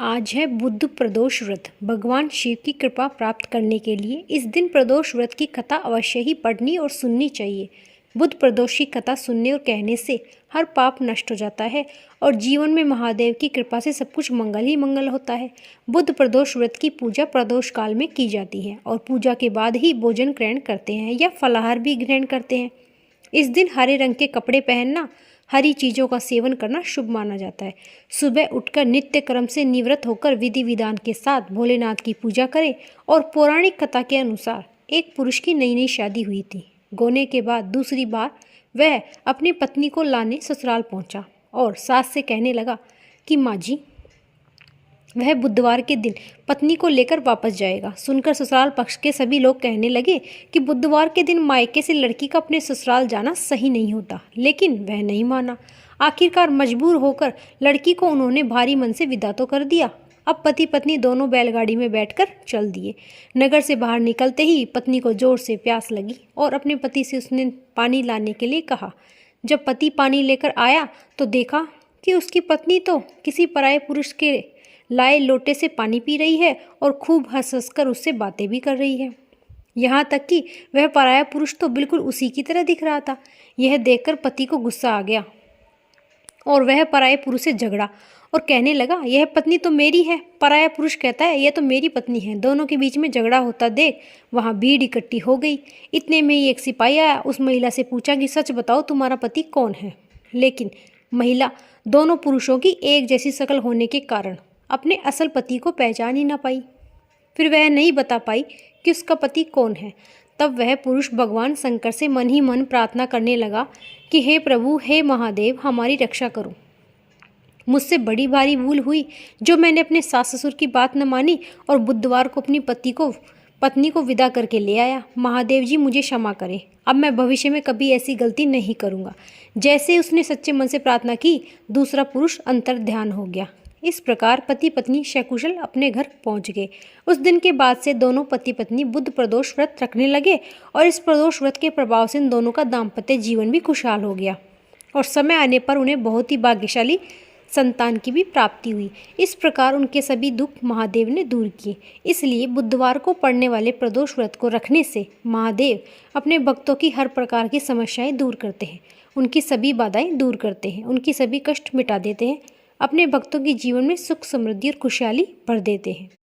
आज है बुध प्रदोष व्रत। भगवान शिव की कृपा प्राप्त करने के लिए इस दिन प्रदोष व्रत की कथा अवश्य ही पढ़नी और सुननी चाहिए। बुध प्रदोष की कथा सुनने और कहने से हर पाप नष्ट हो जाता है और जीवन में महादेव की कृपा से सब कुछ मंगल ही मंगल होता है। बुध प्रदोष व्रत की पूजा प्रदोष काल में की जाती है और पूजा के बाद ही भोजन ग्रहण करते हैं या फलाहार भी ग्रहण करते हैं। इस दिन हरे रंग के कपड़े पहनना, हरी चीज़ों का सेवन करना शुभ माना जाता है। सुबह उठकर नित्य कर्म से निवृत्त होकर विधि विधान के साथ भोलेनाथ की पूजा करें। और पौराणिक कथा के अनुसार एक पुरुष की नई नई शादी हुई थी। गोने के बाद दूसरी बार वह अपनी पत्नी को लाने ससुराल पहुंचा और सास से कहने लगा कि माँ जी, वह बुधवार के दिन पत्नी को लेकर वापस जाएगा। सुनकर ससुराल पक्ष के सभी लोग कहने लगे कि बुधवार के दिन मायके से लड़की का अपने ससुराल जाना सही नहीं होता, लेकिन वह नहीं माना। आखिरकार मजबूर होकर लड़की को उन्होंने भारी मन से विदा तो कर दिया। अब पति पत्नी दोनों बैलगाड़ी में बैठकर चल दिए। नगर से बाहर निकलते ही पत्नी को जोर से प्यास लगी और अपने पति से उसने पानी लाने के लिए कहा। जब पति पानी लेकर आया तो देखा कि उसकी पत्नी तो किसी पराये पुरुष के लाए लोटे से पानी पी रही है और खूब हंस हंस कर उससे बातें भी कर रही है। यहाँ तक कि वह पराया पुरुष तो बिल्कुल उसी की तरह दिख रहा था। यह देखकर पति को गुस्सा आ गया और वह पराये पुरुष से झगड़ा और कहने लगा, यह पत्नी तो मेरी है। पराया पुरुष कहता है, यह तो मेरी पत्नी है। दोनों के बीच में झगड़ा होता देख वहाँ भीड़ इकट्ठी हो गई। इतने में ही एक सिपाही आया। उस महिला से पूछा कि सच बताओ, तुम्हारा पति कौन है? लेकिन महिला दोनों पुरुषों की एक जैसी शक्ल होने के कारण अपने असल पति को पहचान ही ना पाई। फिर वह नहीं बता पाई कि उसका पति कौन है। तब वह पुरुष भगवान शंकर से मन ही मन प्रार्थना करने लगा कि हे प्रभु, हे महादेव, हमारी रक्षा करो। मुझसे बड़ी भारी भूल हुई जो मैंने अपने सास ससुर की बात न मानी और बुधवार को अपनी पत्नी को विदा करके ले आया। महादेव जी मुझे क्षमा करें। अब मैं भविष्य में कभी ऐसी गलती नहीं करूँगा। जैसे उसने सच्चे मन से प्रार्थना की, दूसरा पुरुष अंतर ध्यान हो गया। इस प्रकार पति पत्नी सकुशल अपने घर पहुंच गए। उस दिन के बाद से दोनों पति पत्नी बुध प्रदोष व्रत रखने लगे और इस प्रदोष व्रत के प्रभाव से इन दोनों का दाम्पत्य जीवन भी खुशहाल हो गया और समय आने पर उन्हें बहुत ही भाग्यशाली संतान की भी प्राप्ति हुई। इस प्रकार उनके सभी दुख महादेव ने दूर किए। इसलिए बुधवार को पड़ने वाले प्रदोष व्रत को रखने से महादेव अपने भक्तों की हर प्रकार की समस्याएं दूर करते हैं, उनकी सभी बाधाएं दूर करते हैं, उनकी सभी कष्ट मिटा देते हैं, अपने भक्तों के जीवन में सुख समृद्धि और खुशहाली भर देते हैं।